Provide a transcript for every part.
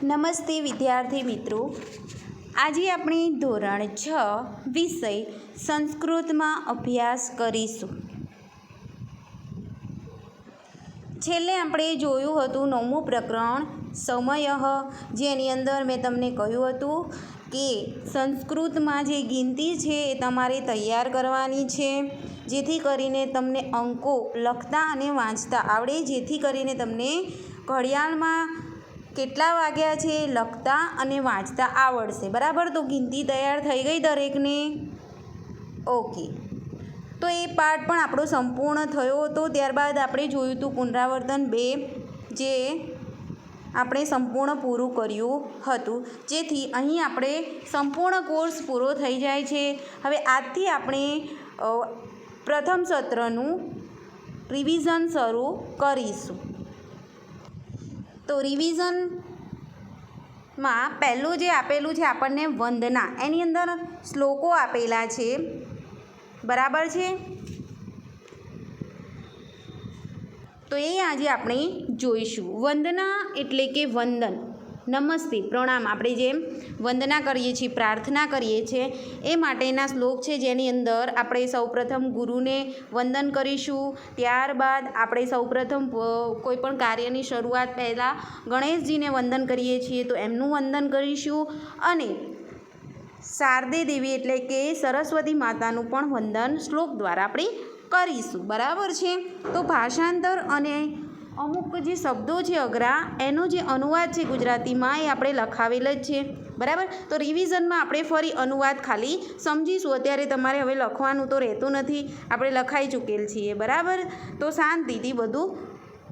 નમસ્તે વિદ્યાર્થી મિત્રો, આજે આપણે ધોરણ 6 વિષય સંસ્કૃતમાં અભ્યાસ કરીશું. છેલ્લે આપણે જોયું હતું 9મું પ્રકરણ સમયઃ, જેની અંદર મેં તમને કહ્યું હતું કે સંસ્કૃતમાં જે ગિનતી છે એ તમારે તૈયાર કરવાની છે, જેથી કરીને તમને અંકો લખતા અને વાંચતા આવડે, જેથી કરીને તમને ઘડિયાળમાં કેટલા વાગ્યા છે લખતા અને વાંચતા આવડશે. બરાબર, તો ગિનતી તૈયાર થઈ ગઈ દરેકને? ઓકે, તો એ પાઠ પણ આપણો સંપૂર્ણ થયો હતો. ત્યારબાદ આપણે જોયું હતું પુનરાવર્તન 2, જે આપણે સંપૂર્ણ પૂરું કર્યું હતું, જેથી અહીં આપણે સંપૂર્ણ કોર્સ પૂરો થઈ જાય છે. હવે આજથી આપણે પ્રથમ સત્રનું રિવિઝન શરૂ કરીશું. તો રિવિઝનમાં પહેલું જે આપેલું છે આપણને વંદના, એની અંદર શ્લોકો આપેલા છે. બરાબર છે, તો એ આજે આપણે જોઈશું. વંદના એટલે કે વંદન, નમસ્તે, પ્રણામ. આપણે જેમ વંદના કરીએ છીએ, પ્રાર્થના કરીએ છીએ, એ માટેના શ્લોક છે, જેની અંદર આપણે સૌપ્રથમ ગુરુને વંદન કરીશું. ત્યારબાદ આપણે સૌપ્રથમ કોઈ પણ કાર્યની શરૂઆત પહેલાં ગણેશજીને વંદન કરીએ છીએ, તો એમનું વંદન કરીશું. અને શારદે દેવી એટલે કે સરસ્વતી માતાનું પણ વંદન શ્લોક દ્વારા આપણે કરીશું. બરાબર છે, તો ભાષાંતર અને અમુક જે શબ્દો છે અઘરા, એનો જે અનુવાદ છે ગુજરાતીમાં, એ આપણે લખાવેલ જ છે. બરાબર, તો રિવિઝનમાં આપણે ફરી અનુવાદ ખાલી સમજીશું. અત્યારે તમારે હવે લખવાનું તો રહેતું નથી, આપણે લખાઈ ચૂકેલ છીએ. બરાબર, તો શાંતિથી બધું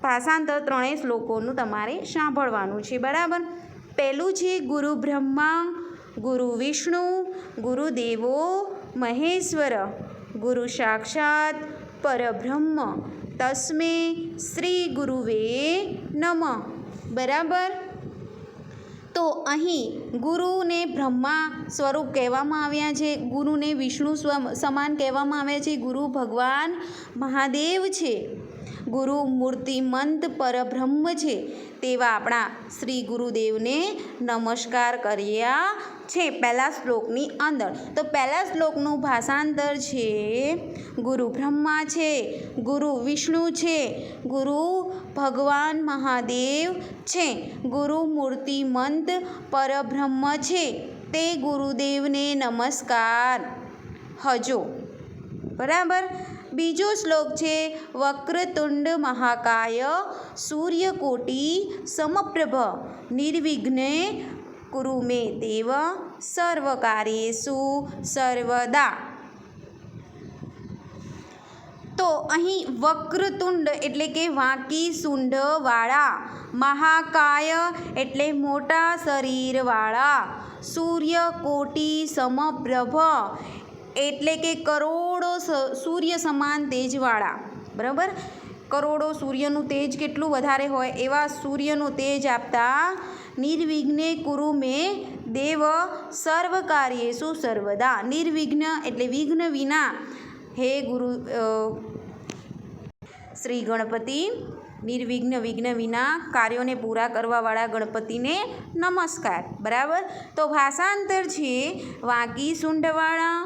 ભાષાંતર ત્રણેય શ્લોકોનું તમારે સાંભળવાનું છે. બરાબર, પહેલું છે ગુરુ બ્રહ્મા ગુરુ વિષ્ણુ ગુરુદેવો મહેશ્વર ગુરુ સાક્ષાત પરબ્રહ્મ તસ્મે શ્રી ગુરુવે નમઃ. બરાબર, તો અહીં ગુરુને બ્રહ્મા સ્વરૂપ કહેવામાં આવ્યા છે, ગુરુને વિષ્ણુ સમાન કહેવામાં આવ્યા છે, ગુરુ ભગવાન મહાદેવ છે, ગુરુ મૂર્તિમંત પરબ્રહ્મ છે, તેવા આપણા શ્રી ગુરુદેવને નમસ્કાર કર્યા છે પહેલા શ્લોકની અંદર. તો પહેલા શ્લોકનું ભાષાંતર છે ગુરુ બ્રહ્મા છે, ગુરુ વિષ્ણુ છે, ગુરુ ભગવાન મહાદેવ છે, ગુરુ મૂર્તિમંત પરબ્રહ્મ છે, તે ગુરુદેવને નમસ્કાર હજો. બરાબર, બીજો શ્લોક છે વક્રતુંડ મહાકાય સૂર્યકોટી સમપ્રભ નિર્વિઘ્ને કુરુ મે દેવ સર્વકાર્યેષુ સર્વદા. તો અહીં વક્રતુંડ એટલે કે વાંકી સૂંઢવાળા, મહાકાય એટલે મોટા શરીરવાળા, સૂર્યકોટી સમપ્રભ એટલે કે કરોડો સૂર્ય સમાન તેજવાળા. બરાબર, કરોડો સૂર્યનું તેજ કેટલું વધારે હોય, એવા સૂર્યનું તેજ આપતા, નિર્વિઘ્ને કુરુ મે દેવ સર્વ કાર્યેષુ સર્વદા. નિર્વિઘ્ન એટલે વિઘ્ન વિના, હે ગુરુ શ્રી ગણપતિ, નિર્વિઘ્ન વિઘ્ન વિના કાર્યોને પૂરા કરવાવાળા ગણપતિને નમસ્કાર. બરાબર, તો ભાષાંતર છે વાંકી સૂંઢવાળા,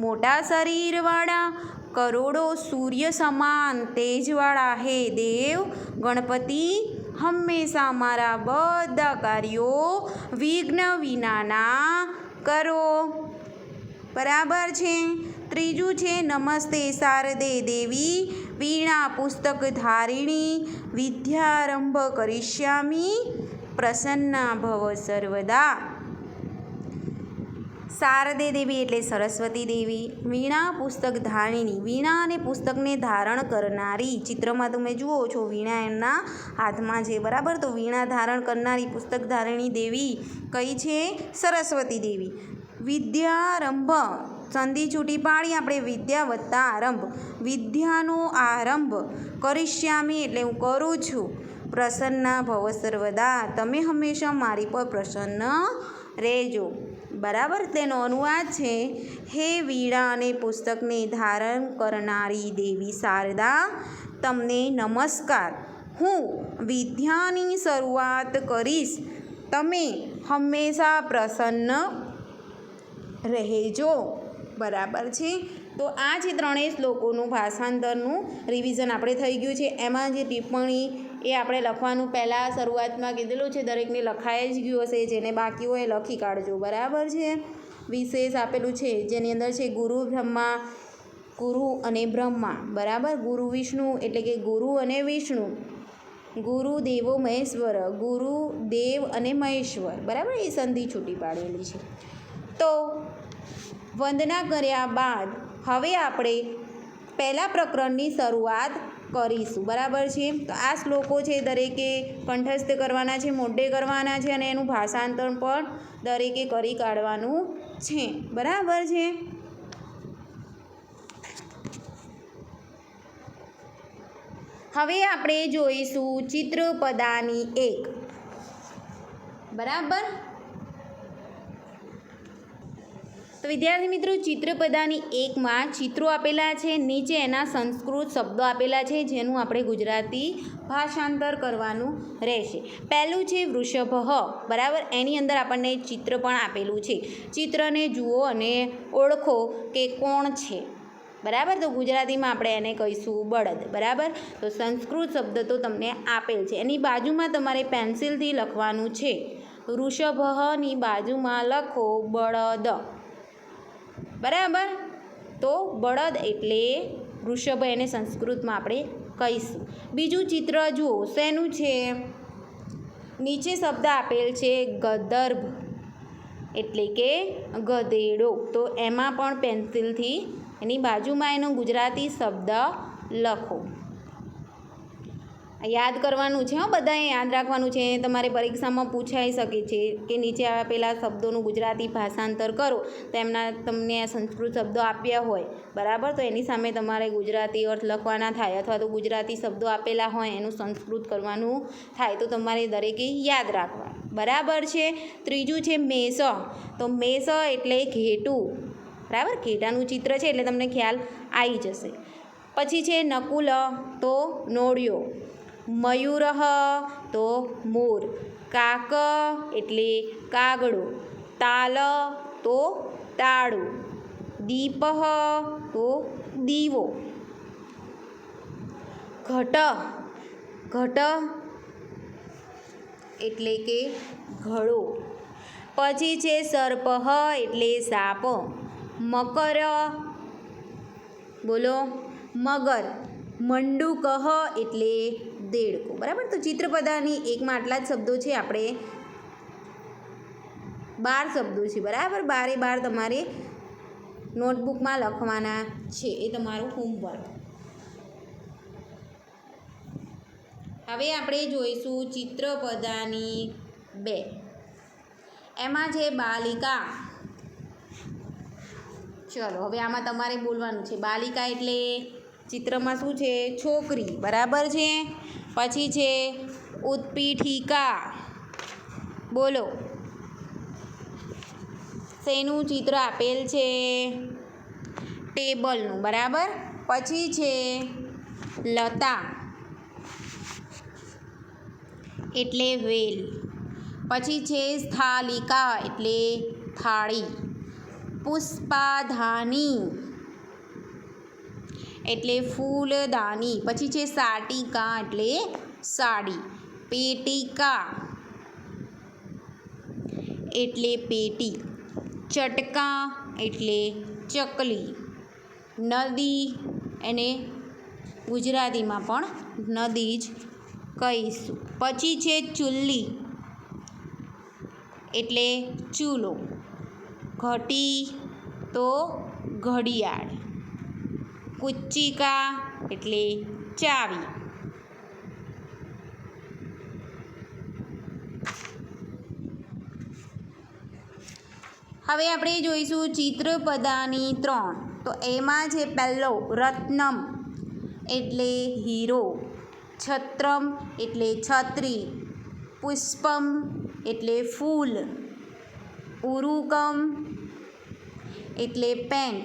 મોટા શરીરવાળા, કરોડો સૂર્ય સમાન તેજવાળા હે દેવ ગણપતિ, હંમેશા મારા બધા કાર્યો વિઘ્ન વિનાના કરો. બરાબર છે. ત્રીજું છે નમસ્તે શારદે દેવી વીણા પુસ્તક ધારિણી વિદ્યારંભ કરિષ્યામિ પ્રસન્ના ભવ સર્વદા. શારદે દેવી એટલે સરસ્વતી દેવી, વીણા પુસ્તક ધારિણી, વીણા અને પુસ્તકને ધારણ કરનારી. ચિત્રમાં તમે જુઓ છો, વીણા એમના હાથમાં છે. બરાબર, તો વીણા ધારણ કરનારી પુસ્તક ધારિણી દેવી કઈ છે? સરસ્વતી દેવી. વિદ્યારંભ, સંધિ છૂટી પાડી આપણે, વિદ્યા વત્તા આરંભ, વિદ્યાનો આરંભ, કરિષ્યામિ એટલે હું કરું છું, પ્રસન્ના ભવ સર્વદા, તમે હંમેશા મારી પર પ્રસન્ન રહેજો. બરાબર, તેનો અનુવાદ છે હે વીણા અને પુસ્તકને ધારણ કરનારી દેવી શારદા, તમને નમસ્કાર. હું વિદ્યાની શરૂઆત કરીશ તમે હંમેશા પ્રસન્ન રહેજો. બરાબર છે. તો આ જે ત્રણેય શ્લોકોનું ભાષાંતરનું રિવિઝન આપણે થઈ ગયું છે. એમાં જે ટિપ્પણી એ આપણે લખવાનું પહેલાં શરૂઆતમાં કીધેલું છે, દરેકને લખાઈ જ ગયું હશે. જેને બાકી હોય લખી કાઢજો. બરાબર છે. વિશેષ આપેલું છે જેની અંદર છે ગુરુ બ્રહ્મા, ગુરુ અને બ્રહ્મા. બરાબર. ગુરુ વિષ્ણુ એટલે કે ગુરુ અને વિષ્ણુ, ગુરુ દેવો મહેશ્વર, ગુરુ દેવ અને મહેશ્વર. બરાબર. એ સંધિ છૂટી પાડેલી છે. તો વંદના કર્યા બાદ હવે આપણે પહેલા પ્રકરણની શરૂઆત કરીશું. બરાબર છે. તો આ શ્લોકો છે દરેકે કંઠસ્થ કરવાના છે, મોઢે કરવાના છે અને એનું ભાષાંતર પણ દરેકે કરી કાઢવાનું છે. બરાબર છે. હવે આપણે જોઈશું ચિત્રપદાની 1. બરાબર. તો વિદ્યાર્થી મિત્રો, ચિત્રપદાની 1માં ચિત્રો આપેલા છે, નીચે એના સંસ્કૃત શબ્દો આપેલા છે જેનું આપણે ગુજરાતી ભાષાંતર કરવાનું રહેશે. પહેલું છે વૃષભ. બરાબર. એની અંદર આપણને ચિત્ર પણ આપેલું છે. ચિત્રને જુઓ અને ઓળખો કે કોણ છે. બરાબર. તો ગુજરાતીમાં આપણે એને કહીશું બળદ. બરાબર. તો સંસ્કૃત શબ્દ તો તમને આપેલ છે. એની બાજુમાં તમારે પેન્સિલથી લખવાનું છે. વૃષભની બાજુમાં લખો બળદ. બરાબર. તો બળદ એટલે વૃષભ, એને સંસ્કૃતમાં આપણે કહીશું. બીજું ચિત્ર જુઓ, શેનું છે? નીચે શબ્દ આપેલ છે ગદર્ભ એટલે કે ગધેડો. તો એમાં પણ પેન્સિલથી એની બાજુમાં એનો ગુજરાતી શબ્દ લખો. યાદ કરવાનું છે. બધાએ યાદ રાખવાનું છે. તમારે પરીક્ષામાં પૂછાઈ શકે છે કે નીચે આપેલા શબ્દોનું ગુજરાતી ભાષાંતર કરો. તો એમના તમને સંસ્કૃત શબ્દો આપ્યા હોય. બરાબર. તો એની સામે તમારે ગુજરાતી અર્થ લખવાના થાય, અથવા તો ગુજરાતી શબ્દો આપેલા હોય એનું સંસ્કૃત કરવાનું થાય. તો તમારે દરેકે યાદ રાખવા. બરાબર છે. ત્રીજું છે મેષ. તો મેષ એટલે ઘેટું. બરાબર. ઘેટાનું ચિત્ર છે એટલે તમને ખ્યાલ આવી જશે. પછી છે નકુલ, તો નોળિયો. મયુર તો મોર. કાક એટલે કાગડો. તાલ તો તાળું. દીપ તો દીવો. ઘટ, ઘટ એટલે કે ઘડો. પછી છે સર્પ એટલે સાપ. મકર, બોલો, મગર. મંડુક એટલે દેડકો. બરાબર. તો ચિત્રપદાની 1માં આટલા જ શબ્દો છે. આપણે 12 શબ્દો છે. બરાબર. 12 તમારે નોટબુકમાં લખવાના છે. એ તમારું હોમવર્ક. હવે આપણે જોઈશું ચિત્રપદાની 2. એમાં છે બાલિકા. ચલો હવે આમાં તમારે બોલવાનું છે. બાલિકા એટલે ચિત્રમાં શું છે? છોકરી. બરાબર છે. પછી છે ઉત્પીઠિકા. બોલો, શેનું ચિત્ર આપેલ છે? ટેબલનું. બરાબર. પછી છે લતા એટલે વેલ. પછી છે સ્થાલિકા એટલે થાળી. પુષ્પાધાની એટલે ફૂલદાની. પછી છે સાટિકા એટલે સાડી. પેટિકા એટલે પેટી. ચટકા એટલે ચકલી. નદી એને ગુજરાતીમાં પણ નદી જ કહીશું. પછી છે ચૂલ્લી એટલે ચૂલો. ઘટી તો ઘડિયાળ. કુચ્ચિકા એટલે ચાવી. હવે આપણે જોઈશું ચિત્રપદાની 3. તો એમાં છે પહેલો રત્નમ એટલે હીરો. છત્રમ એટલે છત્રી. પુષ્પમ એટલે ફૂલ. ઉરુકમ એટલે પેન્ટ.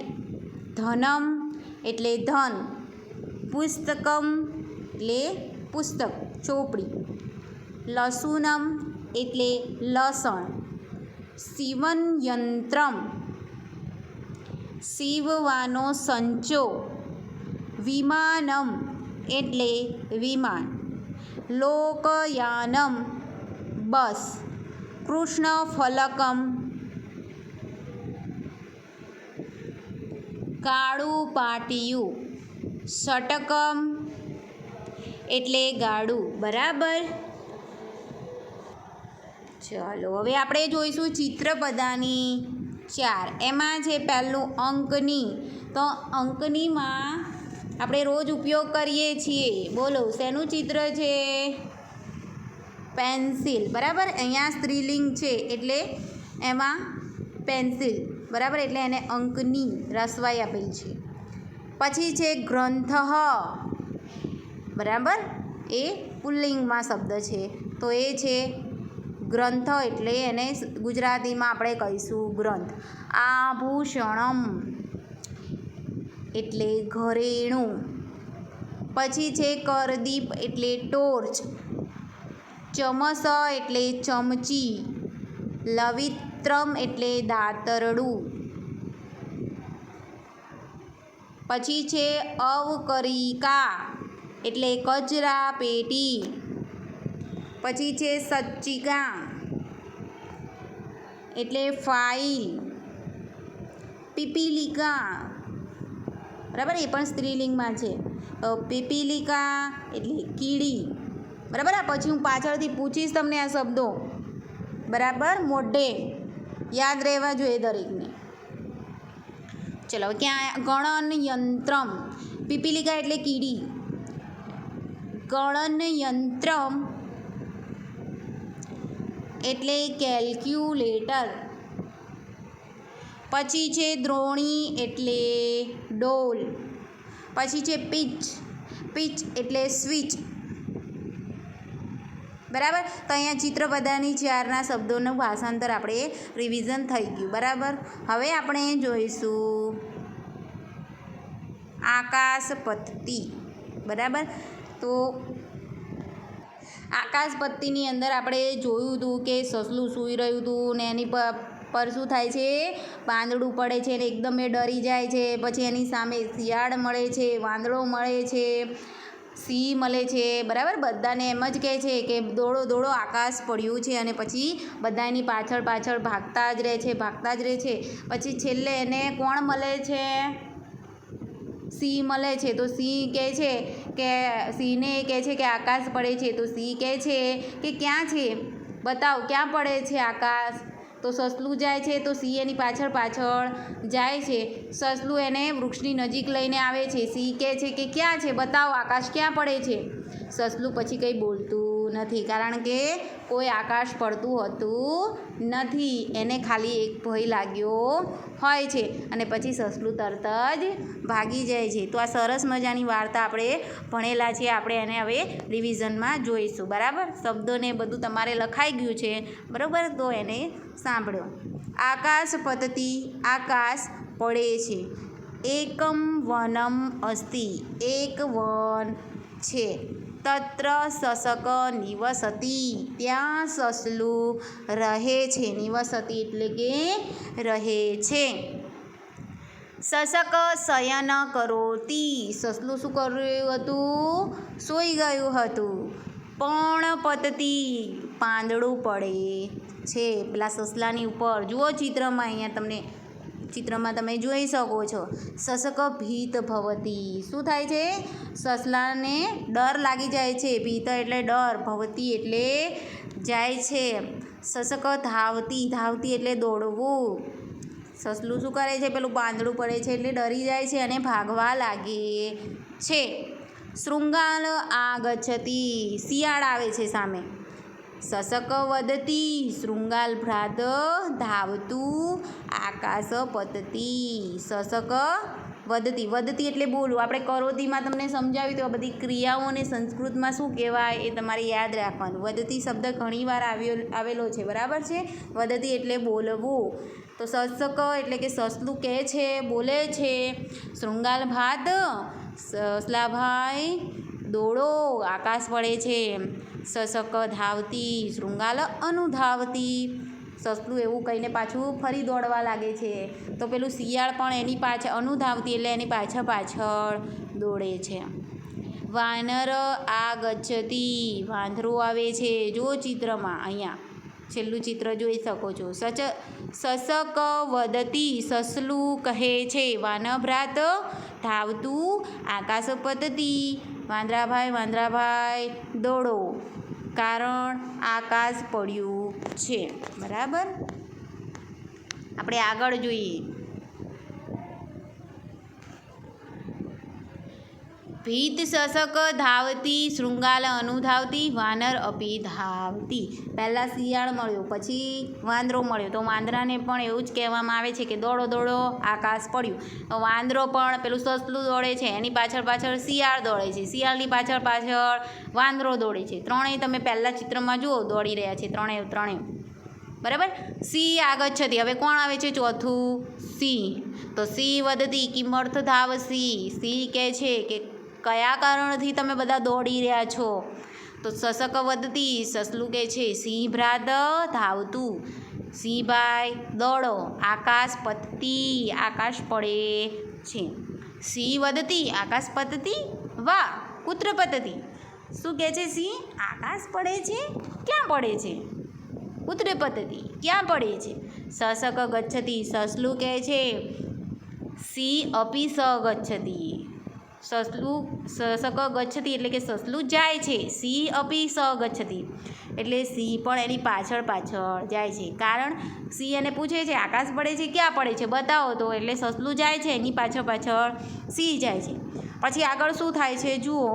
ધનમ એટલે ધન. પુસ્તકમ એટલે પુસ્તક, ચોપડી. લસુનમ એટલે લસણ. સીવનયંત્રમ સીવવાનો સંચો. વિમાનમ એટલે વિમાન. લોકયાનમ બસ. કૃષ્ણફલકમ કાળું પાટિયું. ષટકમ એટલે ગાડું. બરાબર. ચાલો હવે આપણે જોઈશું ચિત્રપદાની 4. એમાં છે પહેલું અંકની. તો અંકનીમાં આપણે રોજ ઉપયોગ કરીએ છીએ. બોલો શેનું ચિત્ર છે? પેન્સિલ. બરાબર. અહીંયા સ્ત્રીલિંગ છે એટલે એમાં પેન્સિલ. બરાબર, એટલે એને અંકની રસવાઈ આપેલી છે. પછી છે ગ્રંથ. બરાબર, એ પુલ્લિંગમાં શબ્દ છે તો એ છે ગ્રંથ, એટલે એને ગુજરાતીમાં આપણે કહીશું ગ્રંથ. આભૂષણમ એટલે ઘરેણું. પછી છે કરદીપ એટલે ટોર્ચ. ચમસ એટલે ચમચી. લવિત્રમ એટલે દાતરડું. પછી છે અવકરિકા એટલે કચરા પેટી. પછી છે સચ્ચિકા એટલે ફાઇલ. પીપીલિકા. બરાબર, એ પણ સ્ત્રીલિંગમાં છે. પીપીલિકા એટલે કીડી. બરાબર. પછી હું પાછળથી પૂછીશ તમને આ શબ્દો. બરાબર, મોઢે યાદ રહેવા જોઈએ દરેકને. ચલો ક્યાં? ગણનયંત્રમ. પીપીલિકા એટલે કીડી. ગણનયંત્રમ એટલે કેલ્ક્યુલેટર. પછી છે દ્રોણી એટલે ડોલ. પછી છે પીચ. પીચ એટલે સ્વિચ. બરાબર. તો અહીંયા ચિત્રપદાની 4ના શબ્દોનું ભાષાંતર આપણે રિવિઝન થઈ ગયું. બરાબર. હવે આપણે જોઈશું આકાશ પટ્ટી. બરાબર. તો આકાશ પટ્ટીની અંદર આપણે જોયું હતું કે સસલું સૂઈ રહ્યું હતું ને એની પર શું થાય છે? પાંદડું પડે છે ને એકદમ એ ડરી જાય છે. પછી એની સામે શિયાળ મળે છે, વાંદળો મળે છે, સિંહ મળે છે. બરાબર. બધાને એમ જ કહે છે કે દોડો દોડો આકાશ પડ્યું છે, અને પછી બધા એની પાછળ પાછળ ભાગતા જ રહે છે, ભાગતા જ રહે છે. પછી છેલ્લે એને કોણ મળે છે? સિંહ મળે છે. તો સિંહ કહે છે કે સિંહને કહે છે કે આકાશ પડે છે. તો સિંહ કહે છે કે ક્યાં છે? બતાવ ક્યાં પડે છે આકાશ? તો સસલું જાય છે તો સિંહ એની પાછળ પાછળ જાય છે. સસલું એને વૃક્ષની નજીક લઈને આવે છે. સિંહ કહે છે કે ક્યાં છે? બતાવો આકાશ ક્યાં પડે છે? સસલું પછી કંઈ બોલતું નથી, કારણ કે કોઈ આકાશ પડતું હોતું નથી. એને ખાલી એક ભય લાગ્યો હોય છે, અને પછી સસલું તરત જ ભાગી જાય છે. તો આ સરસ મજાની વાર્તા આપણે ભણેલા છીએ. આપણે એને હવે રિવિઝનમાં જોઈશું. બરાબર. શબ્દોને બધું તમારે લખાઈ ગયું છે. બરાબર. તો એને સાંભળો. આકાશ પતતી. આકાશ પડે છે. એકમ વનમ અસ્તિ. એક વન છે. તત્ર સસક નિવસતી. ત્યાં સસલું રહે છે. નિવસતી એટલે કે રહે છે. સસક શયન કરોતી. સસલું શું કર્યું હતું? સૂઈ ગયું હતું. પર્ણપતતી. પાંદડું પડે છે પેલા સસલાની ઉપર. જુઓ ચિત્રમાં, અહીંયા તમને ચિત્રમાં તમે જોઈ શકો છો. સસક ભીત ભવતી. શું થાય છે? સસલાને ડર લાગી જાય છે. ભીત એટલે ડર, ભવતી એટલે જાય છે. સસક ધાવતી. ધાવતી એટલે દોડવું. સસલું શું કરે છે? પેલું પાંદડું પડે છે એટલે ડરી જાય છે અને ભાગવા લાગે છે. શૃંગાલ આગચ્છતી. શિયાળ આવે છે સામે. સસક વદતી. શૃંગાલ ભ્રાત ધાવતું આકાશ પતતી. સસક વદતી. વદતી એટલે બોલવું. આપણે કરોતીમાં તમને સમજાવ્યું તો આ બધી ક્રિયાઓને સંસ્કૃતમાં શું કહેવાય એ તમારે યાદ રાખવાનું. વદતી શબ્દ ઘણીવાર આવેલો છે. બરાબર છે. વદતી એટલે બોલવું. તો સસક એટલે કે સસલું કહે છે, બોલે છે. શૃંગાલ ભાત. સસલાભાઈ દોડો આકાશ પડે છે. સસક ધાવતી શૃંગાલ અનુધાવતી. સસલું એવું કહીને પાછું ફરી દોડવા લાગે છે. તો પેલું શિયાળ પણ એની પાછળ અનુધાવતી એટલે એની પાછળ દોડે છે. વાનર આગચ્છતી વાંદરો આવે છે. જો ચિત્રમાં અહીંયા છેલ્લું ચિત્ર જોઈ શકો છો. સસક વદતી સસલું કહે છે. વાનભ્રાત ધાવતું આકાશ પતતી. વાંદરાભાઈ દોડો કારણ આકાશ પડ્યું છે. બરાબર. આપણે આગળ જોઈએ. ભીત સસક ધાવતી શૃંગાલ અનુધાવતી વાનર અપી ધાવતી. પહેલાં શિયાળ મળ્યો, પછી વાંદરો મળ્યો. તો વાંદરાને પણ એવું જ કહેવામાં આવે છે કે દોડો દોડો આકાશ પડ્યું. તો વાંદરો પણ પેલું સસલું દોડે છે, એની પાછળ શિયાળ દોડે છે, શિયાળની પાછળ વાંદરો દોડે છે. ત્રણેય તમે પહેલાં ચિત્રમાં જુઓ દોડી રહ્યા છે ત્રણેય. બરાબર. સી આગચ્છતી. હવે કોણ આવે છે ચોથું? સી. તો સી વધતી કિંમર્થ ધાવસી. સી કહે છે કે કયા કારણથી તમે બધા દોડી રહ્યા છો? તો સસક વધતી સસલું કહે છે સિંહ ભ્રાત ધાવતું. સિંહભાઈ દોડો આકાશ પતતી આકાશ પડે છે. સિંહ વધતી આકાશ પતતી. વાહ કુત્ર પતતી. શું કહે છે સિંહ? આકાશ પડે છે. ક્યાં પડે છે? કુત્ર પતતી. ક્યાં પડે છે? સસક ગચ્છતી સસલું કહે છે સિંહ અપી સ ગચ્છતી. સસક ગચ્છતી એટલે કે સસલું જાય છે. સિંહ અપી સ ગચ્છતી એટલે સિંહ પણ એની પાછળ જાય છે. કારણ સિંહ એને પૂછે છે આકાશ પડે છે ક્યાં પડે છે બતાવો તો. એટલે સસલું જાય છે, એની પાછળ સિંહ જાય છે. પછી આગળ શું થાય છે જુઓ.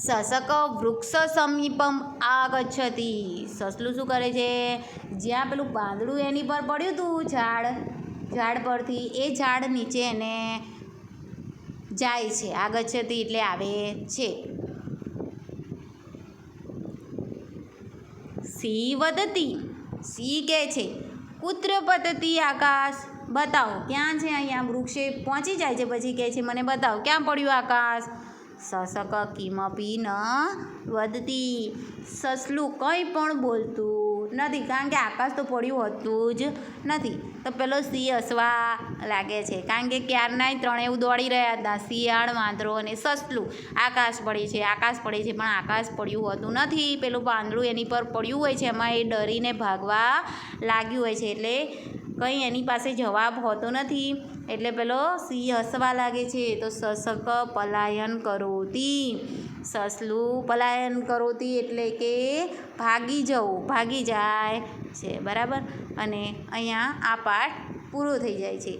સસક વૃક્ષ સમીપમ આગચ્છતી. સસલું શું કરે છે? જ્યાં પેલું પાંદડું એની પર પડ્યું હતું ઝાડ પરથી, એ ઝાડ નીચે એને જાય છે. આગચ્છતી એટલે આવે છે. સિંહ વધતી. સિંહ કહે છે કુત્ર પતતી આકાશ. બતાવો ક્યાં છે? અહીંયા વૃક્ષે પહોંચી જાય છે, પછી કહે છે મને બતાવો ક્યાં પડ્યું આકાશ. સસક કિમપી ન વધતી. સસલું કંઈ પણ બોલતું નથી, કારણ કે આકાશ તો પડ્યું હોતું જ નથી. તો પેલો સિંહ હસવા લાગે છે, કારણ કે ક્યારનાય ત્રણેય દોડી રહ્યા હતા, શિયાળ વાંદરો અને સસલું. આકાશ પડે છે પણ આકાશ પડ્યું હોતું નથી. પેલું પાંદડું એની પર પડ્યું હોય છે, એમાં એ ડરીને ભાગવા લાગ્યું હોય છે, એટલે કંઈ એની પાસે જવાબ હોતો નથી. એટલે પેલો સિંહ હસવા લાગે છે. તો સસક પલાયન કરોતી. સસલું પલાયન કરોતી એટલે કે ભાગી જાય છે. બરાબર. અને અહીંયા આ પાઠ પૂરો થઈ જાય છે.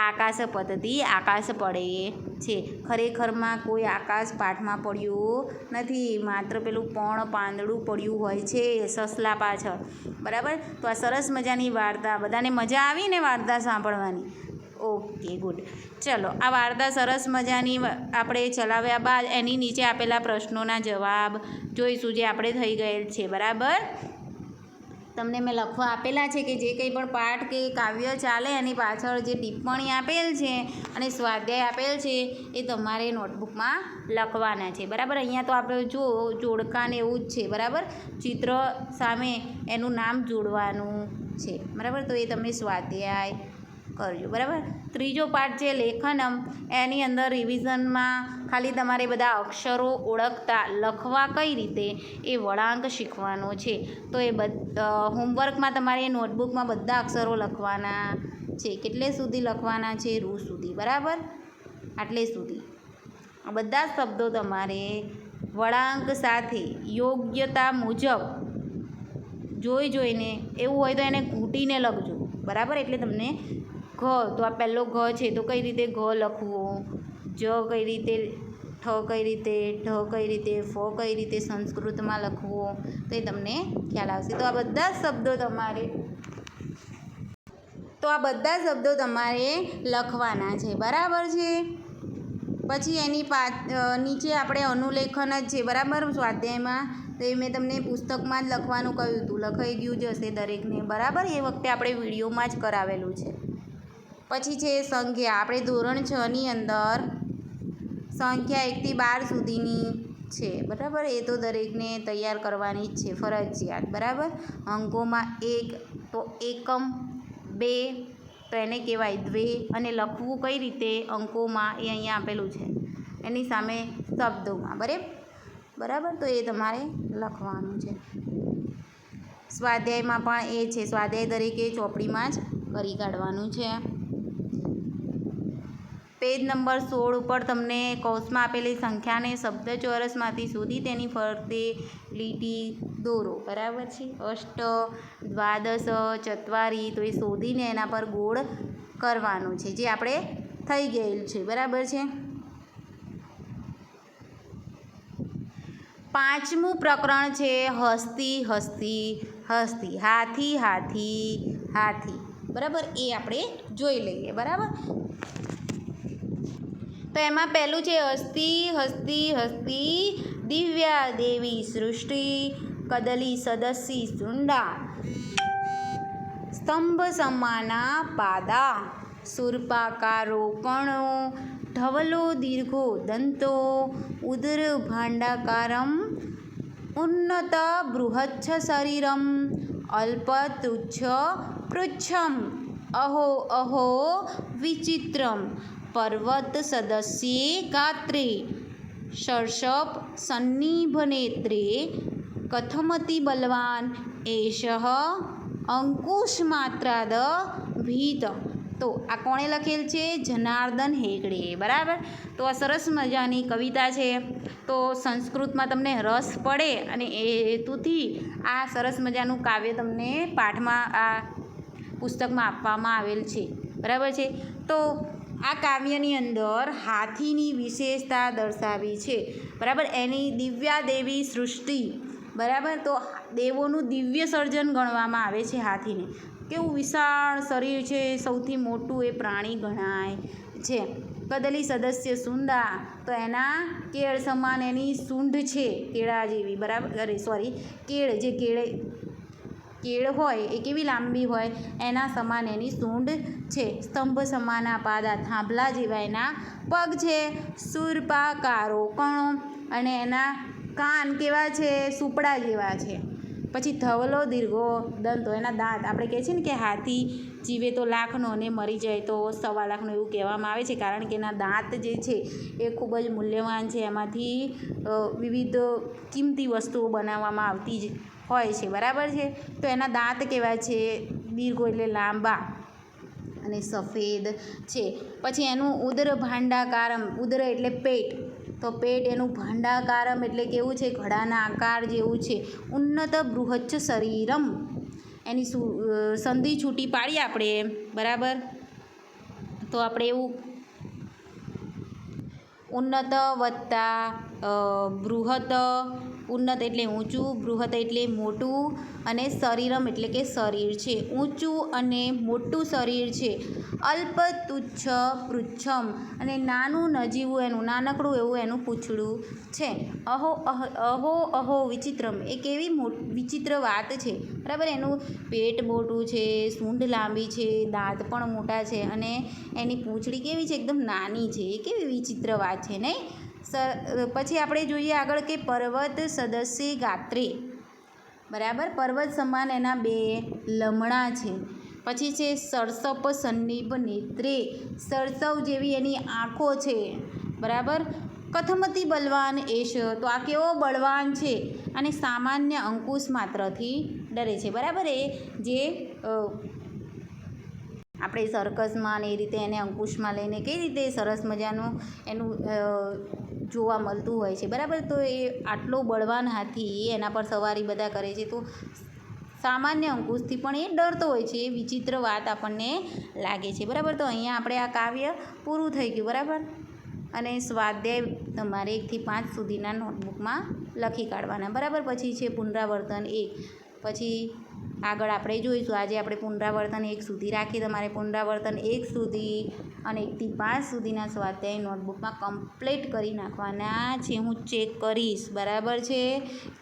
આકાશ પતતી આકાશ પડે છે. ખરેખરમાં કોઈ આકાશ પાઠમાં પડ્યું નથી, માત્ર પેલું પાંદડું પડ્યું હોય છે સસલા પાછળ. બરાબર. તો આ સરસ મજાની વાર્તા, બધાને મજા આવી ને વાર્તા સાંભળવાની? Okay good. ચલો આ વાર્તા સરસ મજાની આપણે ચલાવ્યા બાદ એની નીચે આપેલા પ્રશ્નોના જવાબ જોઈશું, જે આપણે થઈ ગયેલ છે. બરાબર. તમને મેં લખવા આપેલા છે કે જે કંઈ પણ પાઠ કે કાવ્ય ચાલે એની પાછળ જે ટિપ્પણી આપેલ છે અને સ્વાધ્યાય આપેલ છે એ તમારે નોટબુકમાં લખવાના છે. બરાબર. અહીંયા તો આપણે જો જોડકાને એવું જ છે. બરાબર. ચિત્ર સામે એનું નામ જોડવાનું છે. બરાબર. તો એ તમે સ્વાધ્યાય કરજો. બરાબર. ત્રીજો પાઠ છે લેખનમ, એની અંદર રિવિઝનમાં ખાલી તમારે બધા અક્ષરો ઓળખતા લખવા કઈ રીતે એ વળાંક શીખવાનો છે. તો એ હોમવર્કમાં તમારે નોટબુકમાં બધા અક્ષરો લખવાના છે. કેટલે સુધી લખવાના છે? રૂ સુધી. બરાબર. આટલે સુધી આ બધા શબ્દો તમારે વળાંક સાથે યોગ્યતા મુજબ જોઈને, એવું હોય તો એને ઘૂંટીને લખજો. બરાબર. એટલે તમને તો આ પહેલો છે, તો કઈ રીતે લખવું, જ કઈ રીતે, ઠ કઈ રીતે, ઢ કઈ રીતે, ફ કઈ રીતે સંસ્કૃતમાં લખવું, તો એ તમને ખ્યાલ આવશે. તો આ બધા શબ્દો તમારે લખવાના છે. બરાબર છે. પછી એની નીચે આપણે અનુલેખન જ છે. બરાબર. સ્વાધ્યાયમાં તો એ મેં તમને પુસ્તકમાં જ લખવાનું કહ્યું હતું, લખાઈ ગયું જ હશે દરેકને. બરાબર. એ વખતે આપણે વિડીયોમાં જ કરાવેલું છે. પછી છે સંજ્ઞા. આપણે ધોરણ 6ની અંદર સંખ્યા 1 થી 12 સુધીની છે, બરાબર. એ તો દરેકને તૈયાર કરવાની જ છે, ફરજિયાત, બરાબર. અંકોમાં 1 તો એકમ, 2 તો એને કહેવાય દ્વે, અને લખવું કઈ રીતે અંકોમાં એ અહીંયા આપેલું છે, એની સામે શબ્દોમાં, બરાબર. તો એ તમારે લખવાનું છે. સ્વાધ્યાયમાં પણ એ છે, સ્વાધ્યાય દરેકે ચોપડીમાં જ કરી કાઢવાનું છે. પેજ નંબર 16 ઉપર તમને કૌંસમાં આપેલી સંખ્યાને શબ્દચોરસમાંથી શોધી તેની ફરતે લીટી દોરો, બરાબર છે. અષ્ટ, દ્વાદશ, ચત્વારી, તો એ શોધીને એના પર ગોળ કરવાનું છે, જે આપણે થઈ ગયેલું છે, બરાબર છે. 5મું પ્રકરણ છે હસ્તી હસ્તી હસ્તી, હાથી હાથી હાથી, બરાબર. એ આપણે જોઈ લઈએ, બરાબર. તો એમાં પહેલું છે હસ્તી હસ્તી હસ્તી દિવ્યા દેવી સૃષ્ટિ, કદલી સદસી સુંડા, સ્તંભ સમાના પાદા, શૂર્પાકારો કણો, ધવલો દીર્ઘો દંતો, ઉદર ભાંડાકારમ, ઉન્નત બૃહચ્છ શરીરમ, અલ્પ તુચ્છ પૃચ્છમ, અહો અહો વિચિત્રમ, પર્વત સદસ્યે ગાત્રે, શર્ષપ સન્નિભ નેત્રે, કથમતિ બલવાન એષઃ અંકુશમાત્રાદ ભીત. તો આ કોણે લખેલ છે? જનાર્દન હેગડે, બરાબર. તો આ સરસ મજાની કવિતા છે. તો સંસ્કૃતમાં તમને રસ પડે અને એ હેતુથી આ સરસ મજાનું કાવ્ય તમને પાઠમાં આ પુસ્તકમાં આપવામાં આવેલ છે, બરાબર છે. તો આ કાવ્યની અંદર હાથીની વિશેષતા દર્શાવી છે, બરાબર. એની દિવ્યાદેવી સૃષ્ટિ, બરાબર. તો દેવોનું દિવ્ય સર્જન ગણવામાં આવે છે હાથીને. કેવું વિશાળ શરીર છે, સૌથી મોટું એ પ્રાણી ગણાય છે. કદલી સદસ્ય સુંદા, તો એના કેળ સમાન એની સૂંઢ છે, કેળા જેવી, બરાબર. કેળ જે કેળ હોય એ કેવી લાંબી હોય, એના સમાન એની સૂંઢ છે. સ્તંભ સમાના પાદા, થાંભલા જેવા એના પગ છે. શૂર્પાકારો કણો, અને એના કાન કેવા છે? સુપડા જેવા છે. પછી ધવલો દીર્ઘો દંતો, એના દાંત, આપણે કહે છે ને કે હાથી જીવે તો લાખનો અને મરી જાય તો 1.25 લાખનો, એવું કહેવામાં આવે છે, કારણ કે એના દાંત જે છે એ ખૂબ જ મૂલ્યવાન છે. એમાંથી વિવિધ કિંમતી વસ્તુઓ બનાવવામાં આવતી જ હોય છે, બરાબર છે. તો એના દાંત કેવા છે? દીર્ઘો એટલે લાંબા અને સફેદ છે. પછી એનું ઉદર ભાંડાકારમ, ઉદર એટલે પેટ, તો પેટ એનું ભાંડાકારમ એટલે કેવું છે? ઘડાના આકાર જેવું છે. ઉન્નત બૃહચ્છ શરીરમ, એની સંધિ છૂટી પાડીએ આપણે, બરાબર. તો આપણે એવું ઉન્નત વત્તા બૃહત, ઉન્નત એટલે ઊંચું, બૃહત એટલે મોટું, અને શરીરમ એટલે કે શરીર છે, ઊંચું અને મોટું શરીર છે. અલ્પ તુચ્છ પૃચ્છમ, અને નાનું નજીવું એનું નાનકડું એવું એનું પૂંછડું છે. અહો અહો અહો વિચિત્રમ, એ કેવી વિચિત્ર વાત છે, બરાબર. એનું પેટ મોટું છે, સૂંઢ લાંબી છે, દાંત પણ મોટા છે, અને એની પૂંછડી કેવી છે? એકદમ નાની છે. એ કેવી વિચિત્ર વાત છે, નહીં? પછી આપણે જોઈએ આગળ કે પર્વત સદસ્ય ગાત્રે, બરાબર. પર્વત સમાન એના 2 લમણા છે. પછી છે સરસપ સન્નિભ નેત્રે, સરસવ જેવી એની આંખો છે, બરાબર. કથમતી બલવાન એશ, તો આ કેવો બળવાન છે અને સામાન્ય અંકુશ માત્રથી ડરે છે, બરાબર. એ જે આપણે સર્કસમાં ને એ રીતે એને અંકુશમાં લઈને કઈ રીતે સરસ મજાનું એનું જોવા મળતું હોય છે, બરાબર. તો એ આટલો બળવાન હાથી, એના પર સવારી બધા કરે છે, તો સામાન્ય અંકુશથી પણ એ ડરતો હોય છે. એ વિચિત્ર વાત આપણને લાગે છે, બરાબર. તો અહીંયા આપણે આ કાવ્ય પૂરું થઈ ગયું, બરાબર. અને સ્વાધ્યાય તમારે 1 થી 5 સુધીના નોટબુકમાં લખી કાઢવાના, બરાબર. પછી છે પુનરાવર્તન 1, પછી આગળ આપણે જોઈશું. આજે આપણે પુનરાવર્તન 1 સુધી રાખીએ. તમારે પુનરાવર્તન 1 સુધી અને 1 થી 5 સુધીના સ્વાધ્યાય નોટબુકમાં કમ્પ્લીટ કરી નાખવાના છે. હું ચેક કરીશ, બરાબર છે.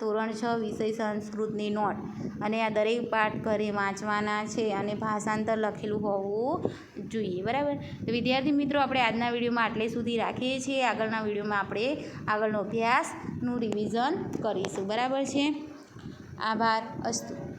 ધોરણ 6 વિષય સંસ્કૃતની નોટ, અને આ દરેક પાઠ ઘરે વાંચવાના છે અને ભાષાંતર લખેલું હોવું જોઈએ, બરાબર. તો વિદ્યાર્થી મિત્રો, આપણે આજના વિડીયોમાં આટલે સુધી રાખીએ છીએ. આગળના વિડીયોમાં આપણે આગળનો અભ્યાસનું રિવિઝન કરીશું, બરાબર છે. આભાર. અસ્તુ.